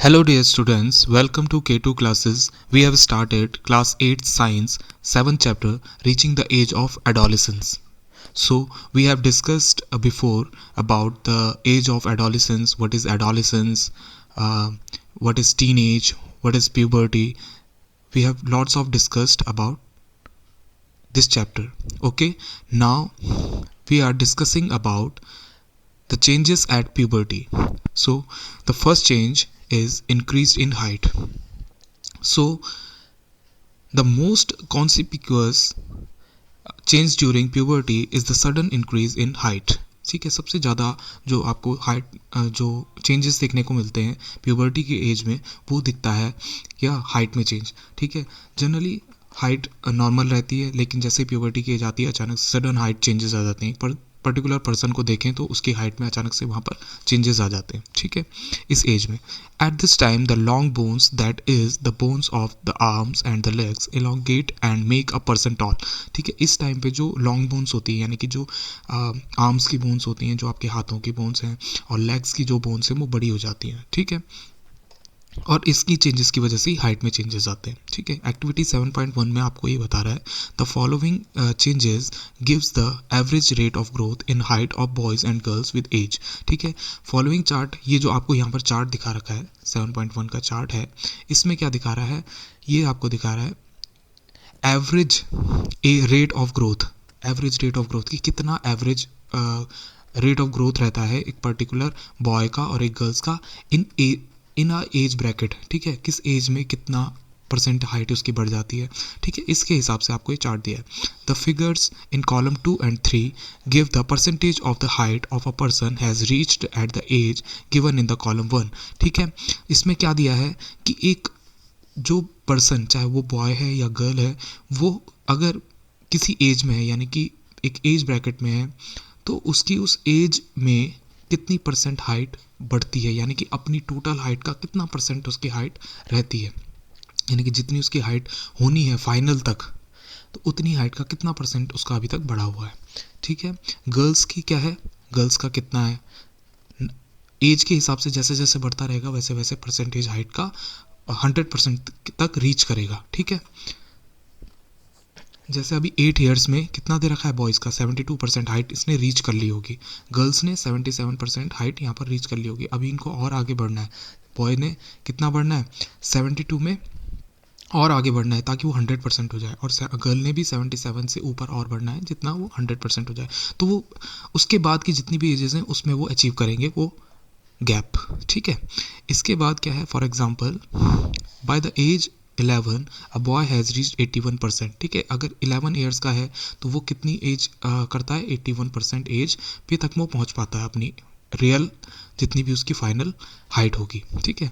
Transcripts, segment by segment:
Hello dear students, welcome to K2 classes. We have started class 8 science 7th chapter reaching the age of adolescence. So we have discussed before about the age of adolescence, uh, what is teenage, what is puberty. We have lots of discussed about this chapter. Okay, now we are discussing about the changes at puberty. So the first change is increased in height. So the most conspicuous change during puberty is the sudden increase in height. ठीक है, सबसे ज़्यादा जो आपको height जो changes देखने को मिलते हैं प्यूबर्टी के एज में वो दिखता है क्या हाइट में चेंज. ठीक है, जनरली हाइट नॉर्मल रहती है, लेकिन जैसे प्यूबर्टी की एज आती है अचानक सडन हाइट चेंजेस आ जाते हैं. पर पर्टिकुलर पर्सन को देखें तो उसकी हाइट में अचानक से वहाँ पर चेंजेस आ जाते हैं. ठीक है, इस एज में at this time the long bones that is the bones of the arms and the legs elongate and make a person tall. ठीक है, इस टाइम पे जो लॉन्ग बोन्स होती है यानी कि जो आर्म्स की बोन्स होती हैं, जो आपके हाथों की बोन्स हैं, और लेग्स की जो बोन्स हैं वो बड़ी हो जाती हैं. ठीक है, और इसकी चेंजेस की वजह से ही हाइट में चेंजेस आते हैं. ठीक है, एक्टिविटी 7.1 में आपको ये बता रहा है the following changes gives the average rate of growth in height of boys and girls with age. ठीक है, फॉलोइंग चार्ट, ये जो आपको यहाँ पर चार्ट दिखा रखा है 7.1 का चार्ट है, इसमें क्या दिखा रहा है, ये आपको दिखा रहा है average rate of growth. Average rate of growth की कितना एवरेज रेट ऑफ ग्रोथ रहता है एक पर्टिकुलर बॉय का और एक गर्ल्स का इन अ एज ब्रैकेट. ठीक है, किस एज में कितना परसेंट हाइट उसकी बढ़ जाती है. ठीक है, इसके हिसाब से आपको ये चार्ट दिया है. The figures in column 2 and 3 give the percentage of the height of a person has reached at the age given in the column 1. ठीक है, इसमें क्या दिया है कि एक जो पर्सन चाहे वो बॉय है या गर्ल है, वो अगर किसी एज में है यानी कि एक एज ब्रैकेट में है, तो उसकी उस एज में कितनी परसेंट हाइट बढ़ती है, यानी कि अपनी टोटल हाइट का कितना परसेंट उसकी हाइट रहती है, यानी कि जितनी उसकी हाइट होनी है फाइनल तक, तो उतनी हाइट का कितना परसेंट उसका अभी तक बढ़ा हुआ है. ठीक है, गर्ल्स की क्या है, गर्ल्स का कितना है, एज के हिसाब से जैसे जैसे बढ़ता रहेगा वैसे वैसे परसेंटेज हाइट का 100% तक रीच करेगा. ठीक है, जैसे अभी 8 ईयर्स में कितना दे रखा है बॉयज़ का 72% हाइट इसने रीच कर ली होगी, गर्ल्स ने 77% हाइट यहाँ पर रीच कर ली होगी. अभी इनको और आगे बढ़ना है, बॉय ने कितना बढ़ना है 72 में और आगे बढ़ना है ताकि वो 100% हो जाए, और गर्ल ने भी 77 से ऊपर और बढ़ना है जितना वो 100% हो जाए. तो वो उसके बाद की जितनी भी एजेस हैं उसमें वो अचीव करेंगे वो गैप. ठीक है, इसके बाद क्या है, for example by the age 11 a boy has reached 81%. ठीक है, अगर 11 ईयर्स का है तो वो कितनी एज करता है 81% एज पे तक वो पहुंच पाता है अपनी रियल जितनी भी उसकी फाइनल हाइट होगी. ठीक है,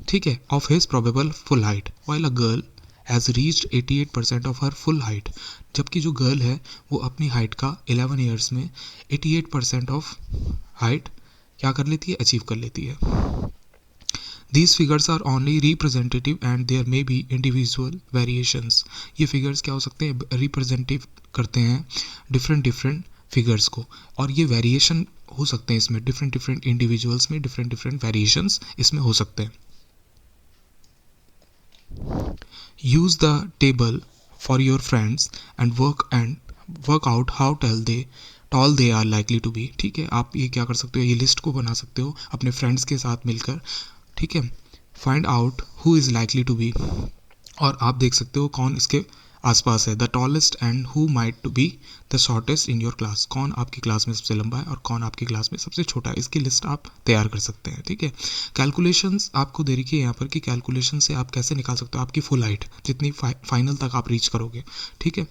ठीक है, of his probable full height while a girl has reached 88% of her full height. जबकि जो गर्ल है वो अपनी हाइट का 11 ईयर्स में 88% ऑफ हाइट क्या कर लेती है, अचीव कर लेती है. These figures are only representative and there may be individual variations. ये figures क्या हो सकते हैं, representative करते हैं different figures को, और ये variation हो सकते हैं इसमें different individuals में different variations इसमें हो सकते हैं. Use the table for your friends and work out how tall they are likely to be. ठीक है, आप ये क्या कर सकते हो, ये लिस्ट को बना सकते हो अपने फ्रेंड्स के साथ मिलकर. ठीक है, find out who is likely to be, और आप देख सकते हो कौन इसके आसपास है. The tallest and who might to be the shortest in your class, कौन आपकी क्लास में सबसे लंबा है और कौन आपकी क्लास में सबसे छोटा है, इसकी लिस्ट आप तैयार कर सकते हैं. ठीक है, कैलकुलेशंस आपको दे रखी है यहाँ पर कि कैलकुलेशन से आप कैसे निकाल सकते हो आपकी फुल हाइट जितनी फाइनल तक आप रीच करोगे. ठीक है,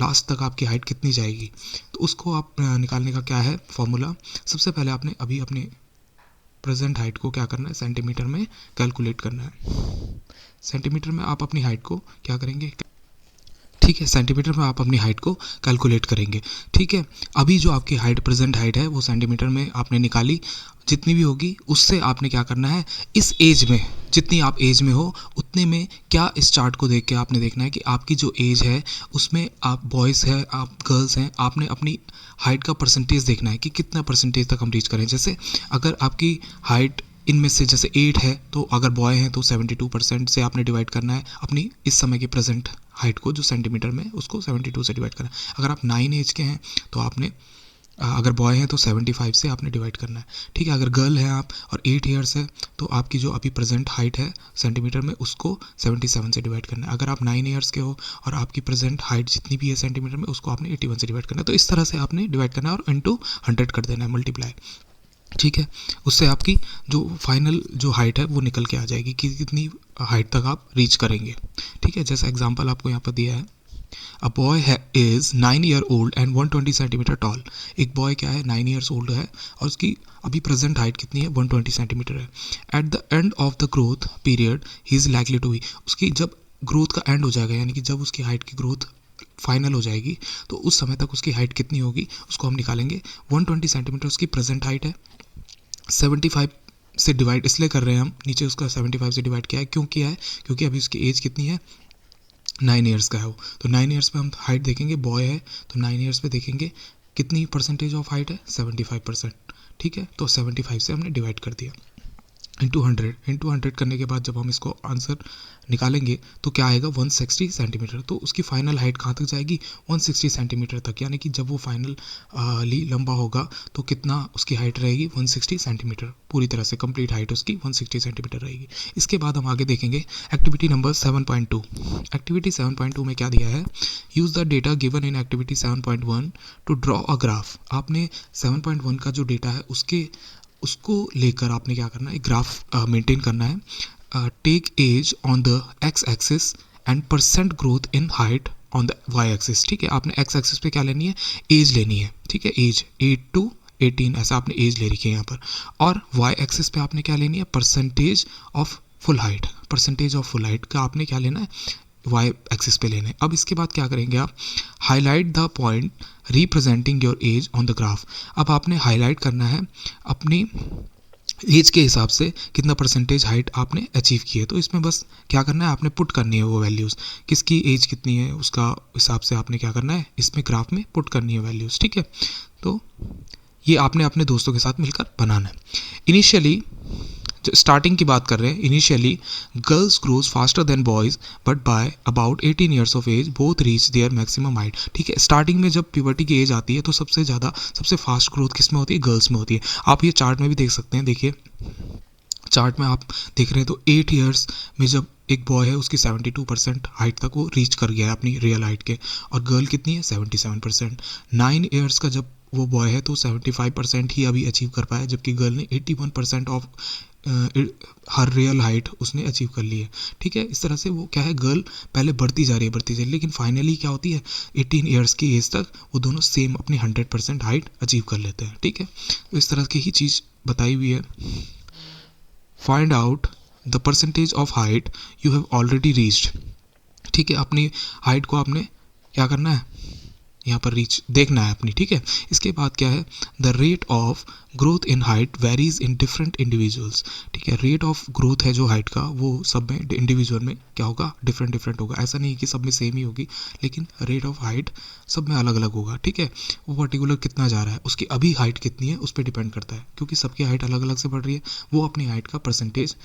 लास्ट तक आपकी हाइट कितनी जाएगी, तो उसको आप निकालने का क्या है फॉर्मूला. सबसे पहले आपने अभी अपने प्रेजेंट हाइट को क्या करना है, सेंटीमीटर में कैलकुलेट करना है. सेंटीमीटर में आप अपनी हाइट को क्या करेंगे, ठीक है, सेंटीमीटर में आप अपनी हाइट को कैलकुलेट करेंगे. ठीक है, अभी जो आपकी हाइट प्रेजेंट हाइट है वो सेंटीमीटर में आपने निकाली, जितनी भी होगी उससे आपने क्या करना है, इस एज में जितनी आप एज में हो उतने में क्या इस चार्ट को देख के आपने देखना है कि आपकी जो एज है उसमें आप बॉयज़ हैं आप गर्ल्स हैं, आपने अपनी हाइट का परसेंटेज देखना है कि कितना परसेंटेज तक हम रीच करें. जैसे अगर आपकी हाइट इनमें से जैसे 8 है तो अगर बॉय हैं तो 72% से आपने डिवाइड करना है अपनी इस समय की प्रेजेंट हाइट को, जो सेंटीमीटर में, उसको 72 से डिवाइड करना है। अगर आप 9 एज के हैं तो आपने अगर बॉय है तो 75 से आपने डिवाइड करना है, ठीक है। अगर गर्ल है आप और 8 ईयर्स है तो आपकी जो अभी प्रेजेंट हाइट है सेंटीमीटर में, उसको 77 से डिवाइड करना है। अगर आप 9 ईयर्स के हो और आपकी प्रेजेंट हाइट जितनी भी है सेंटीमीटर में, उसको आपने 81 से डिवाइड करना है। तो इस तरह से आपने डिवाइड करना है और इनटू 100 कर देना है, मल्टीप्लाई, ठीक है। उससे आपकी जो फाइनल जो हाइट है वो निकल के आ जाएगी कि कितनी हाइट तक आप रीच करेंगे, ठीक है। जैसा एग्जांपल आपको यहाँ पर दिया है, a boy is 9 year old and 120 centimetre toll. एक बॉय क्या है, 9 ईयर्स ओल्ड है और उसकी अभी प्रेजेंट हाइट कितनी है, 120 सेंटीमीटर है। At the end of the growth period he is likely to be, उसकी जब ग्रोथ का एंड हो जाएगा, यानी कि जब उसकी हाइट की ग्रोथ फाइनल हो जाएगी, तो उस समय तक उसकी हाइट कितनी होगी उसको हम निकालेंगे। 120 सेंटीमीटर उसकी प्रेजेंट हाइट है, 75 से डिवाइड इसलिए कर रहे हैं हम, नीचे उसका 75 से डिवाइड किया है, क्यों किया है, क्योंकि अभी उसकी एज कितनी है, 9 ईयर्स का है वो। तो 9 ईयर्स पे हम हाइट देखेंगे, बॉय है तो 9 ईयर्स पे देखेंगे कितनी परसेंटेज ऑफ हाइट है, 75%, ठीक है। तो 75 से हमने डिवाइड कर दिया, इंटू 100 करने के बाद जब हम इसको आंसर निकालेंगे तो क्या आएगा, 160 सेंटीमीटर। तो उसकी फाइनल हाइट कहाँ तक जाएगी, 160 सेंटीमीटर तक, यानी कि जब वो फाइनल लंबा होगा तो कितना उसकी हाइट रहेगी, 160 सेंटीमीटर, पूरी तरह से कंप्लीट हाइट उसकी 160 सेंटीमीटर रहेगी। इसके बाद हम आगे देखेंगे एक्टिविटी नंबर 7.2। एक्टिविटी 7.2 में क्या दिया है, use the data given in activity 7.1 to draw a graph. आपने 7.1 का जो डेटा है उसको लेकर आपने क्या करना है, एक ग्राफ मेंटेन करना है। Take age on the X axis and percent growth in height on the Y axis, ठीक है। आपने एक्स एक्सिस पे क्या लेनी है, एज लेनी है, ठीक है, एज 8 to 18 ऐसा आपने एज ले रखी है यहाँ पर। और वाई एक्सिस पे आपने क्या लेनी है, percentage of full height, percentage of full height का आपने क्या लेना है, वाई एक्सिस पे लेना है। अब इसके बाद क्या करेंगे आप, highlight the point representing your age on the graph. अब आपने हाईलाइट करना है अपनी एज के हिसाब से कितना परसेंटेज हाइट आपने अचीव की है। तो इसमें बस क्या करना है, आपने पुट करनी है वो वैल्यूज़, किसकी एज कितनी है उसका हिसाब से आपने क्या करना है, इसमें ग्राफ में पुट करनी है वैल्यूज़, ठीक है। तो ये आपने अपने दोस्तों के साथ मिलकर बनाना है। इनिशियली स्टार्टिंग की बात कर रहे हैं, initially girls grows faster than boys but by about 18 years of age both reach their maximum height, ठीक है। स्टार्टिंग में जब प्यूबर्टी की एज आती है तो सबसे ज़्यादा सबसे फास्ट ग्रोथ किस में होती है, गर्ल्स में होती है। आप ये चार्ट में भी देख सकते हैं, देखिए चार्ट में आप देख रहे हैं तो 8 ईयर्स में जब एक बॉय है उसकी 72% हाइट तक वो रीच कर गया है अपनी रियल हाइट के, और गर्ल कितनी है, 77%। 9 ईयर्स का जब वो बॉय है तो 75% ही अभी अचीव कर पाया, जबकि गर्ल ने 81% ऑफ हर रियल हाइट उसने अचीव कर ली है, ठीक है। इस तरह से वो क्या है, गर्ल पहले बढ़ती जा रही है, लेकिन फाइनली क्या होती है, 18 ईयर्स की एज तक वो दोनों सेम अपनी 100% हाइट अचीव कर लेते हैं, ठीक है। तो इस तरह की ही चीज़ बताई हुई है। Find out the percentage of height you have already reached, ठीक है। अपनी हाइट को आपने क्या करना है, यहाँ पर रीच देखना है अपनी, ठीक है। इसके बाद क्या है, the rate of growth in height varies in different individuals, ठीक है। रेट ऑफ ग्रोथ है जो हाइट का वो सब में इंडिविजुअल में क्या होगा, डिफरेंट डिफरेंट होगा। ऐसा नहीं कि सब में सेम ही होगी, लेकिन रेट ऑफ हाइट सब में अलग अलग होगा, ठीक है। वो पर्टिकुलर कितना जा रहा है, उसकी अभी हाइट कितनी है उस पर डिपेंड करता है, क्योंकि सबकी हाइट अलग अलग से बढ़ रही है। वो अपनी हाइट का परसेंटेज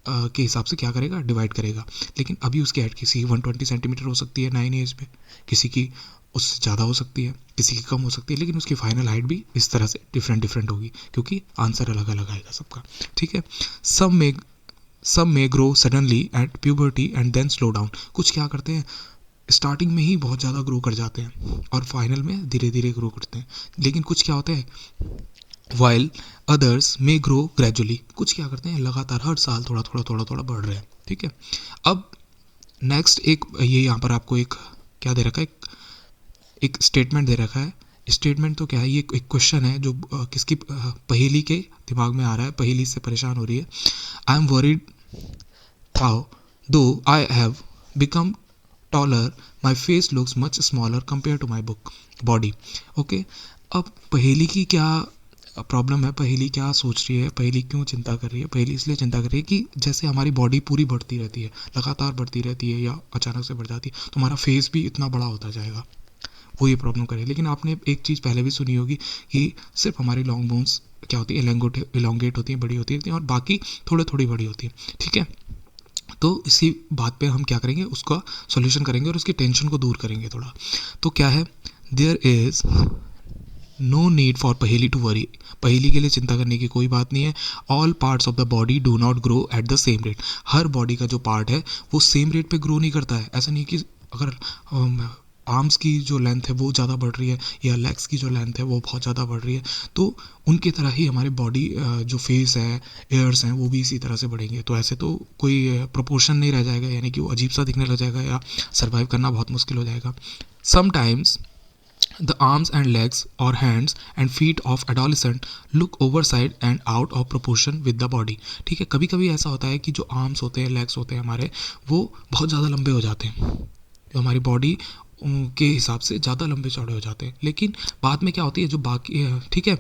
के हिसाब से क्या करेगा, डिवाइड करेगा। लेकिन अभी उसकी हाइट किसी की 120 सेंटीमीटर हो सकती है 9 एज में, किसी की उससे ज़्यादा हो सकती है, किसी की कम हो सकती है, लेकिन उसकी फाइनल हाइट भी इस तरह से डिफरेंट डिफरेंट होगी, क्योंकि आंसर अलग अलग आएगा सबका, ठीक है। सब में grow suddenly at puberty and then slow down. कुछ क्या करते हैं, स्टार्टिंग में ही बहुत ज़्यादा ग्रो कर जाते हैं और फाइनल में धीरे धीरे ग्रो करते हैं। लेकिन कुछ क्या होता है, वाइल अदर्स में ग्रो ग्रेजुअली, कुछ क्या करते हैं लगातार हर साल थोड़ा थोड़ा थोड़ा थोड़ा बढ़ रहे हैं, ठीक है। अब नेक्स्ट एक ये यहाँ पर आपको एक क्या दे रखा है, एक स्टेटमेंट दे रखा है। स्टेटमेंट तो क्या है, ये एक क्वेश्चन है जो किसकी पहेली के दिमाग में आ रहा है, पहेली से परेशान हो रही है। I am worried how though I have become taller my face looks much smaller compare to my book body, okay. अब पहेली की क्या प्रॉब्लम है, पहेली क्या सोच रही है, पहेली क्यों चिंता कर रही है, पहेली इसलिए चिंता कर रही है कि जैसे हमारी बॉडी पूरी बढ़ती रहती है, लगातार बढ़ती रहती है या अचानक से बढ़ जाती है, तो हमारा फेस भी इतना बड़ा होता जाएगा, वो ये प्रॉब्लम करे। लेकिन आपने एक चीज़ पहले भी सुनी होगी कि सिर्फ हमारी लॉन्ग बोन्स क्या होती है, इलोंगेट होती हैं, बड़ी होती हैं, और बाकी थोड़ी थोड़ी बड़ी होती हैं, ठीक है। तो इसी बात पे हम क्या करेंगे, उसका सॉल्यूशन करेंगे और उसकी टेंशन को दूर करेंगे थोड़ा। तो क्या है, there is no need for पहेली टू वरी। पहेली के लिए चिंता करने की कोई बात नहीं है। All parts of the body do not grow at the same rate. Her body का जो पार्ट है वो सेम रेट पे ग्रो नहीं करता है। ऐसा नहीं कि अगर आर्म्स की जो लेंथ है वो ज़्यादा बढ़ रही है या लेग्स की जो लेंथ है वो बहुत ज़्यादा बढ़ रही है, तो उनकी तरह ही हमारी बॉडी जो फेस है, एयर्स हैं, वो भी इसी तरह से बढ़ेंगे। तो ऐसे तो कोई प्रोपोर्शन नहीं रह जाएगा, यानी कि वो अजीब सा दिखने लग जाएगा या सर्वाइव करना बहुत मुश्किल हो जाएगा। Sometimes the arms and legs or hands and feet of adolescent look oversized and out of proportion with the body। ठीक है, कभी कभी ऐसा होता है कि जो आर्म्स होते हैं, लेग्स होते हैं हमारे, वो बहुत ज़्यादा लंबे हो जाते हैं, जो हमारी बॉडी के हिसाब से ज़्यादा लंबे चौड़े हो जाते हैं। लेकिन बाद में क्या होती है, जो बाकी ठीक है,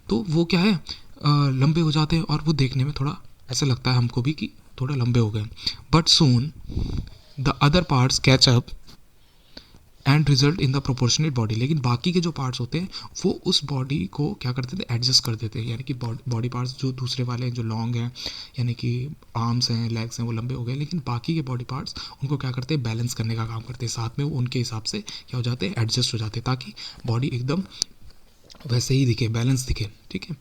तो वो क्या है, लंबे हो जाते हैं और वो देखने में थोड़ा ऐसा लगता है हमको भी कि थोड़ा लंबे हो गए। But soon the other parts catch up and result in the proportionate body. लेकिन बाकी के जो पार्ट्स होते हैं वो उस बॉडी को क्या करते थे, एडजस्ट कर देते हैं। यानी कि बॉडी पार्ट्स जो दूसरे वाले हैं, जो लॉन्ग हैं, यानी कि आर्म्स हैं, लेग्स हैं, वो लंबे हो गए, लेकिन बाकी के बॉडी पार्ट्स उनको क्या करते हैं, बैलेंस करने का काम करते हैं। साथ में वो उनके हिसाब से क्या हो जाते हैं, एडजस्ट हो जाते हैं, ताकि बॉडी एकदम वैसे ही दिखे, बैलेंस दिखे, ठीक है।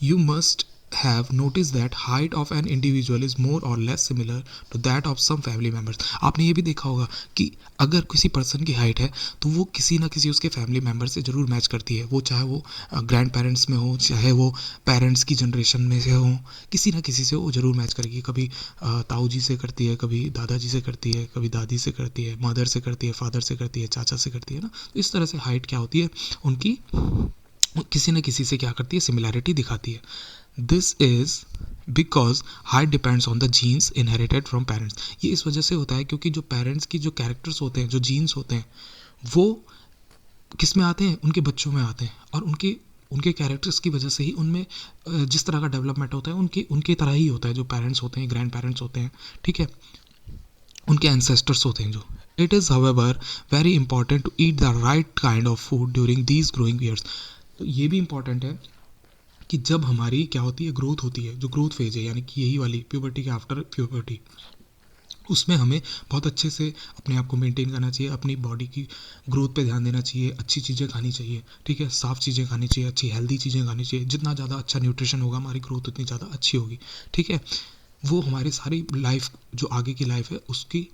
You must have noticed that height of an individual is more or less similar to that of some family members। आपने ये भी देखा होगा कि अगर किसी पर्सन की हाइट है तो वो किसी ना किसी उसके फैमिली मेम्बर से ज़रूर मैच करती है। वो चाहे वो ग्रैंड पेरेंट्स में हो, चाहे वो पेरेंट्स की जनरेशन में से हो, किसी ना किसी से वो ज़रूर मैच करेगी। कभी ताऊ जी से करती है, कभी दादाजी से करती है, कभी दादी से करती है, मदर से करती है, फादर से करती है, चाचा से करती है ना। तो इस तरह से हाइट क्या होती है उनकी, किसी न किसी से क्या करती है, सिमिलैरिटी दिखाती है। This is because height depends on the genes inherited from parents. ये इस वजह से होता है क्योंकि जो पेरेंट्स की जो कैरेक्टर्स होते हैं, जो जीन्स होते हैं, वो किस में आते हैं, उनके बच्चों में आते हैं, और उनके उनके कैरेक्टर्स की वजह से ही उनमें जिस तरह का डेवलपमेंट होता है उनके उनके तरह ही होता है। जो पेरेंट्स होते हैं, ग्रैंड पेरेंट्स होते हैं, ठीक है, उनके एंसेस्टर्स होते हैं जो। It is however very important to eat the right kind of food during these growing years. तो ये भी इंपॉर्टेंट है कि जब हमारी क्या होती है, ग्रोथ होती है, जो ग्रोथ फेज है, यानी कि यही वाली प्यूबर्टी के आफ्टर प्यूबर्टी, उसमें हमें बहुत अच्छे से अपने आप को मेंटेन करना चाहिए, अपनी बॉडी की ग्रोथ पे ध्यान देना चाहिए, अच्छी चीज़ें खानी चाहिए, ठीक है, साफ़ चीज़ें खानी चाहिए, अच्छी हेल्दी चीज़ें खानी चाहिए। जितना ज़्यादा अच्छा न्यूट्रिशन होगा हमारी ग्रोथ उतनी ज़्यादा अच्छी होगी, ठीक है। वो हमारी सारी लाइफ, जो आगे की लाइफ है, उसकी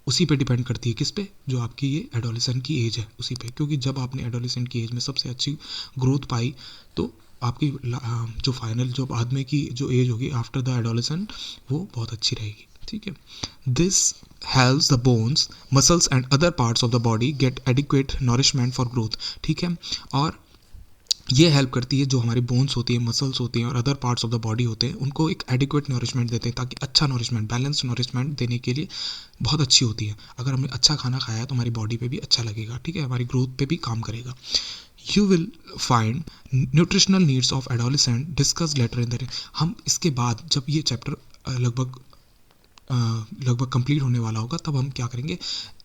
उसी पे डिपेंड करती है। किस पे, जो आपकी ये एडोलेसेंट की एज है उसी पे, क्योंकि जब आपने एडोलेसेंट की एज में सबसे अच्छी ग्रोथ पाई तो आपकी जो फाइनल, जो बाद में की जो एज होगी आफ्टर द एडोलेसेंट, वो बहुत अच्छी रहेगी, ठीक है। This helps the bones, muscles and other parts of the body get adequate nourishment for growth, ठीक है। और ये हेल्प करती है, जो हमारी बोन्स होती है, मसल्स होती हैं और other parts of the body होते हैं, उनको एक एडिक्वेट नॉरिशमेंट देते हैं, ताकि अच्छा नॉरिशमेंट, बैलेंस्ड नॉरिशमेंट देने के लिए बहुत अच्छी होती है। अगर हमने अच्छा खाना खाया तो हमारी बॉडी पे भी अच्छा लगेगा, ठीक है, हमारी ग्रोथ पे भी काम करेगा। You will find nutritional needs of adolescent discuss later in the. हम इसके बाद जब ये चैप्टर लगभग कंप्लीट होने वाला होगा, तब हम क्या करेंगे,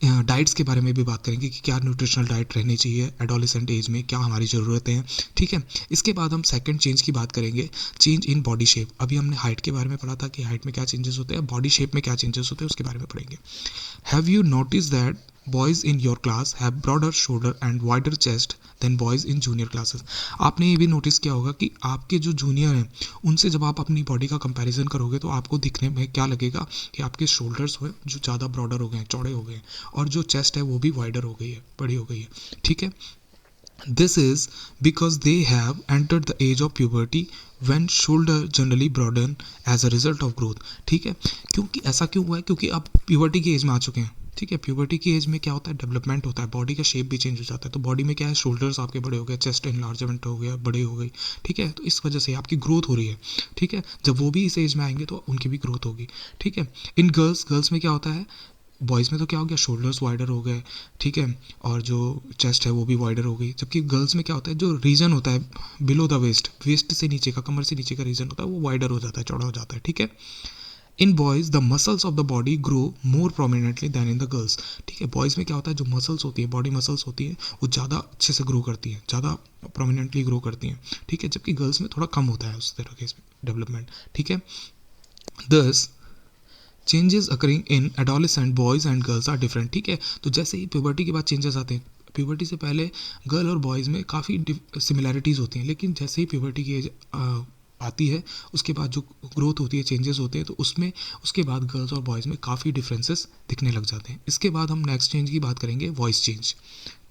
डाइट्स के बारे में भी बात करेंगे कि क्या न्यूट्रिशनल डाइट रहनी चाहिए एडोलेसेंट एज में, क्या हमारी ज़रूरतें हैं, ठीक है। इसके बाद हम सेकंड चेंज की बात करेंगे, चेंज इन बॉडी शेप। अभी हमने हाइट के बारे में पढ़ा था कि हाइट में क्या चेंजेस होते हैं, बॉडी शेप में क्या चेंजेस होते हैं उसके बारे में पढ़ेंगे। Have you notice that boys in your class have broader shoulder and wider chest then boys in junior classes. आपने ये भी नोटिस किया होगा कि आपके जो जूनियर हैं उनसे जब आप अपनी बॉडी का कंपैरिजन करोगे तो आपको दिखने में क्या लगेगा कि आपके शोल्डर्स हो जो ज़्यादा ब्रॉडर हो गए हैं, चौड़े हो गए हैं, और जो चेस्ट है वो भी वाइडर हो गई है, बड़ी हो गई है, ठीक है। This is because they have entered the age of puberty when shoulder generally broaden as a result of growth, ठीक है। क्योंकि ऐसा क्यों हुआ है, क्योंकि आप प्यूबर्टी की एज में आ चुके हैं, ठीक है। प्यूबर्टी की एज में क्या होता है, डेवलपमेंट होता है, बॉडी का शेप भी चेंज हो जाता है। तो बॉडी में क्या है, शोल्डर्स आपके बड़े हो गए, चेस्ट इनलार्जमेंट हो गया, बड़े हो गई, ठीक है। तो इस वजह से आपकी ग्रोथ हो रही है, ठीक है। जब वो भी इस एज में आएंगे तो उनकी भी ग्रोथ होगी, ठीक है। इन गर्ल्स में क्या होता है, बॉयज़ में तो क्या हो गया, शोल्डर्स वाइडर हो गए, ठीक है, और जो चेस्ट है वो भी वाइडर हो गई। जबकि गर्ल्स में क्या होता है, जो रीजन होता है बिलो द वेस्ट से नीचे का, कमर से नीचे का रीजन होता है, वो वाइडर हो जाता है, चौड़ा हो जाता है, ठीक है। In boys the muscles of the body grow more prominently than in the girls. ठीक है, बॉयज़ में क्या होता है, जो मसल्स होती है, बॉडी मसल्स होती है, वो ज़्यादा अच्छे से ग्रो करती हैं, ज़्यादा प्रोमिनेंटली ग्रो करती हैं। ठीक है, जबकि गर्ल्स में थोड़ा कम होता है उस तरह के डेवलपमेंट। ठीक है, these changes occurring in adolescent boys and girls are different. ठीक है, तो जैसे ही प्यूबर्टी के बाद चेंजेस आते हैं, प्यूबर्टी से पहले गर्ल और बॉयज़ में काफ़ी सिमिलैरिटीज़ होती हैं, लेकिन जैसे ही प्यूबर्टी की एज आती है, उसके बाद जो ग्रोथ होती है, चेंजेस होते हैं, तो उसमें उसके बाद गर्ल्स और बॉयज़ में काफ़ी डिफरेंसेस दिखने लग जाते हैं। इसके बाद हम नेक्स्ट चेंज की बात करेंगे, वॉइस चेंज।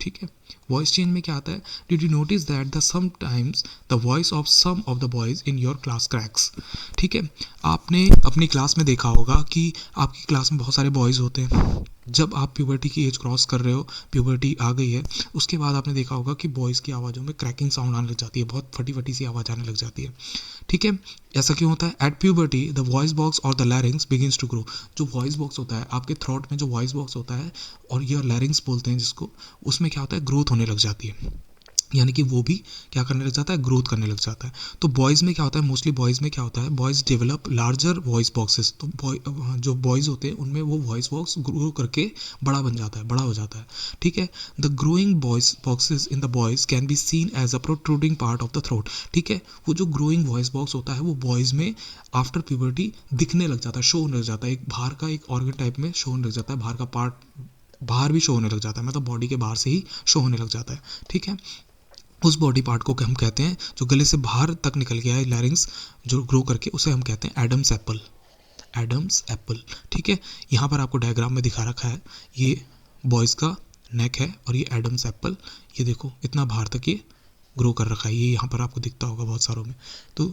ठीक है, वॉइस चेंज में क्या आता है, did you notice that the sometimes the voice of some of the boys in your class cracks. ठीक है, आपने अपनी क्लास में देखा होगा कि आपकी क्लास में बहुत सारे बॉयज़ होते हैं। जब आप प्यूबर्टी की एज क्रॉस कर रहे हो, प्यूबर्टी आ गई है, उसके बाद आपने देखा होगा कि बॉयज़ की आवाज़ों में क्रैकिंग साउंड आने लग जाती है, बहुत फटी फटी सी आवाज़ आने लग जाती है। ठीक है, ऐसा क्यों होता है, at puberty the voice box और the larynx begins to grow. जो वॉइस बॉक्स होता है, आपके थ्रोट में जो वॉइस बॉक्स होता है, और ये लैरिंग्स बोलते हैं जिसको, उसमें क्या होता है, ग्रोथ होने लग जाती है, यानी कि वो भी क्या करने लग जाता है, ग्रोथ करने लग जाता है। तो बॉयज़ में क्या होता है, मोस्टली बॉयज़ में क्या होता है, boys develop larger voice boxes. तो जो बॉयज़ होते हैं उनमें वो वॉइस बॉक्स ग्रो करके बड़ा बन जाता है, बड़ा हो जाता है। ठीक है, the growing voice boxes in the boys can be seen as a protruding part of the throat. ठीक है, वो जो ग्रोइंग वॉइस बॉक्स होता है, वो बॉयज़ में आफ्टर प्यूबर्टी दिखने लग जाता है, शो होने लग जाता है, एक बाहर का एक ऑर्गन टाइप में शो होने लग जाता है, बाहर का पार्ट बाहर भी शो होने लग जाता है, मतलब बॉडी के बाहर से ही शो होने लग जाता है। ठीक है, उस बॉडी पार्ट को हम कहते हैं, जो गले से बाहर तक निकल गया है, लैरिंग्स जो ग्रो करके, उसे हम कहते हैं एडम्स एप्पल। Adam's apple. ठीक है, यहाँ पर आपको डायग्राम में दिखा रखा है, ये बॉयज़ का नेक है और ये एडम्स एप्पल, ये देखो इतना बाहर तक ये ग्रो कर रखा है, ये यहाँ पर आपको दिखता होगा बहुत सारों में। तो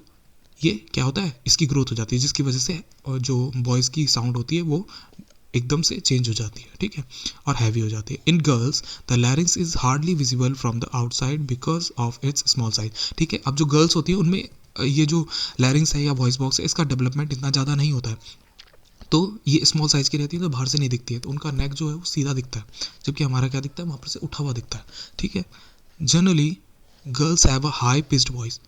ये क्या होता है, इसकी ग्रोथ हो जाती है, जिसकी वजह से जो बॉयज़ की साउंड होती है वो एकदम से चेंज हो जाती है। ठीक है, और हैवी हो जाती है। In girls the larynx is hardly visible from the outside because of its small size. ठीक है, अब जो गर्ल्स होती है उनमें ये जो लैरिंग्स है या वॉइस बॉक्स है, इसका डेवलपमेंट इतना ज़्यादा नहीं होता है, तो ये स्मॉल साइज़ की रहती है, तो बाहर से नहीं दिखती है, तो उनका नेक जो है वो सीधा दिखता है, जबकि हमारा क्या दिखता है, वहाँ पर से उठा हुआ दिखता है। ठीक है, generally girls have a high pitched voice.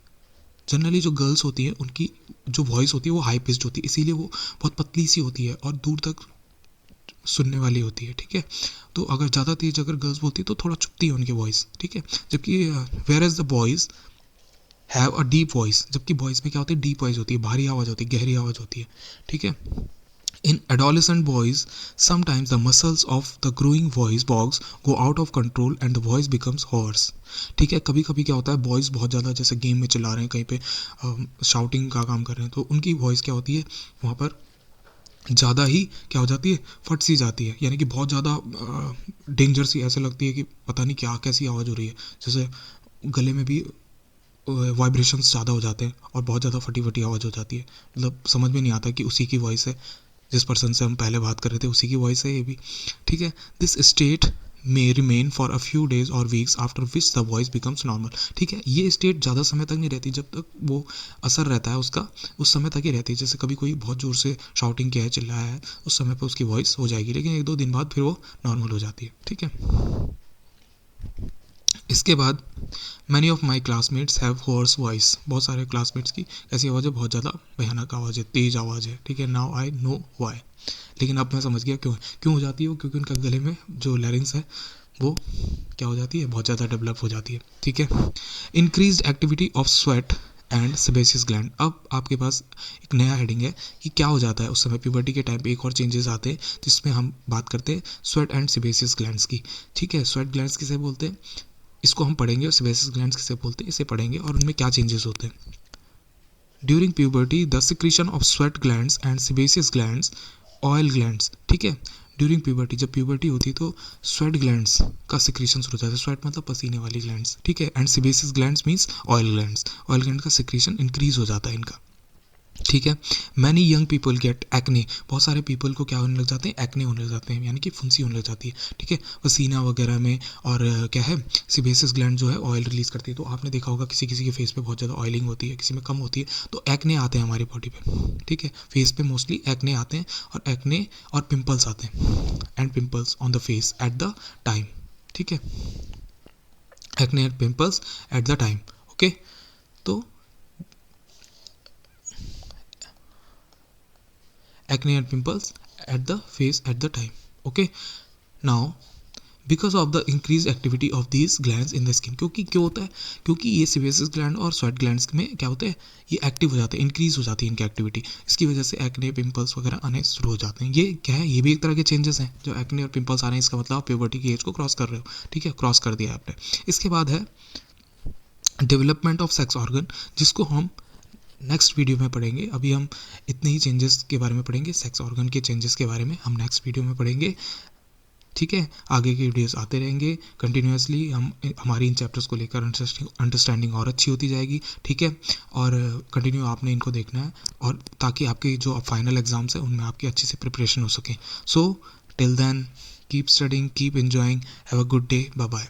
Generally जो गर्ल्स होती है उनकी जो वॉइस होती है वो हाई पिच्ड होती है, इसीलिए वो बहुत पतली सी होती है और दूर तक सुनने वाली होती है। ठीक है, तो अगर ज़्यादा तेज अगर गर्ल्स बोलती है तो थोड़ा चुपती है उनकी वॉइस। ठीक है, जबकि whereas the boys have a deep voice, जबकि बॉयज़ में क्या होती है, डीप वॉइस होती है, भारी आवाज़ होती है, गहरी आवाज़ होती है। ठीक है, इन adolescent boys sometimes the muscles of the growing voice box go out of control and the voice becomes hoarse। ठीक है, कभी कभी क्या होता है, बॉयज़ बहुत ज़्यादा जैसे गेम में चिल्ला रहे हैं, कहीं पे शाउटिंग का काम कर रहे हैं, तो उनकी वॉइस क्या होती है, वहाँ पर ज़्यादा ही क्या हो जाती है, फट सी जाती है, यानी कि बहुत ज़्यादा डेंजर सी ऐसे लगती है कि पता नहीं क्या कैसी आवाज़ हो रही है, जैसे गले में भी वाइब्रेशंस ज़्यादा हो जाते हैं और बहुत ज़्यादा फटी फटी आवाज़ हो जाती है, मतलब समझ में नहीं आता कि उसी की वॉइस है, जिस पर्सन से हम पहले बात कर रहे थे उसी की वॉइस है ये भी। ठीक है, this state may remain for a few days और weeks after which the voice becomes normal. ठीक है, ये स्टेट ज़्यादा समय तक नहीं रहती, जब तक वो असर रहता है उसका उस समय तक ही रहती है। जैसे कभी कोई बहुत ज़ोर से शाउटिंग किया है, चिल्लाया है, उस समय पर उसकी वॉइस हो जाएगी, लेकिन एक दो दिन बाद फिर वो नॉर्मल हो जाती है। ठीक है, इसके बाद many of my classmates have hoarse voice. बहुत सारे क्लासमेट्स की ऐसी आवाज़ है, बहुत ज़्यादा भयानक आवाज़ है, तेज़ आवाज़ है। ठीक है, नाउ आई नो वाई, लेकिन अब मैं समझ गया क्यों हो जाती है वो, क्योंकि उनका गले में जो लैरिंग्स है वो क्या हो जाती है, बहुत ज़्यादा डेवलप हो जाती है। ठीक है, increase activity of sweat and sebaceous gland. अब आपके पास एक नया हेडिंग है कि क्या हो जाता है उस समय प्यूबर्टी के टाइम पे, एक और चेंजेस आते हैं जिसमें हम बात करते हैं स्वेट एंड सेबेसियस ग्लैंड्स की। ठीक है, स्वेट ग्लैंड्स किसे बोलते हैं, इसको हम पढ़ेंगे, और सेबेसियस ग्लैंड्स किसे बोलते हैं इसे पढ़ेंगे, और उनमें क्या चेंजेस होते हैं। During puberty the secretion of sweat glands and sebaceous glands oil glands. ठीक है, ड्यूरिंग प्यूबर्टी, जब प्यूबर्टी होती है तो स्वेट ग्लैंड्स का सिक्रीशन शुरू हो जाता है, स्वेट मतलब पसीने वाली ग्लैंड्स। ठीक है, and sebaceous glands means oil glands, oil gland का सिक्रीशन इंक्रीज हो जाता है इनका। ठीक है, many young people get acne. बहुत सारे पीपल को क्या होने लग जाते हैं, एक्ने होने लग जाते हैं, यानी कि फुंसी होने लग जाती है। ठीक है, पसीना वगैरह में, और क्या है, सिबेसियस ग्लैंड जो है ऑयल रिलीज करती है, तो आपने देखा होगा किसी किसी के फेस पे बहुत ज़्यादा ऑयलिंग होती है, किसी में कम होती है, तो एक्ने आते हैं हमारी बॉडी पे। ठीक है, फेस पे मोस्टली एक्ने आते हैं, और एक्ने और पिंपल्स आते हैं, and pimples on the face at the time. ठीक है, acne and pimples at the time. Okay, तो acne and pimples at the face at the time. Okay, now because of the increase activity of these glands in the skin, क्योंकि क्यों होता है, क्योंकि ये sebaceous gland और sweat glands में क्या होते हैं, ये एक्टिव हो जाते हैं, इंक्रीज हो जाती है इनकी एक्टिविटी, इसकी वजह से एक्ने पिंपल्स वगैरह आने शुरू हो जाते हैं। ये क्या है, ये भी एक तरह के चेंजेस हैं। जो एक्ने और पिंपल्स आ रहे हैं इसका मतलब आप प्यूबर्टी की एज को क्रॉस कर रहे हो, ठीक है, क्रॉस कर दिया आपने। इसके बाद है डेवलपमेंट ऑफ सेक्स ऑर्गन, जिसको हम नेक्स्ट वीडियो में पढ़ेंगे। अभी हम इतने ही चेंजेस के बारे में पढ़ेंगे, सेक्स ऑर्गन के चेंजेस के बारे में हम नेक्स्ट वीडियो में पढ़ेंगे, ठीक है। आगे के वीडियोस आते रहेंगे कंटिन्यूसली, हमारी इन चैप्टर्स को लेकर अंडरस्टैंडिंग और अच्छी होती जाएगी, ठीक है। और कंटिन्यू आपने इनको देखना है, और ताकि आपके जो फाइनल एग्जाम्स हैं उनमें आपकी अच्छे से प्रिपरेशन हो सके। So till then keep studying, keep enjoying, have a good day, bye bye.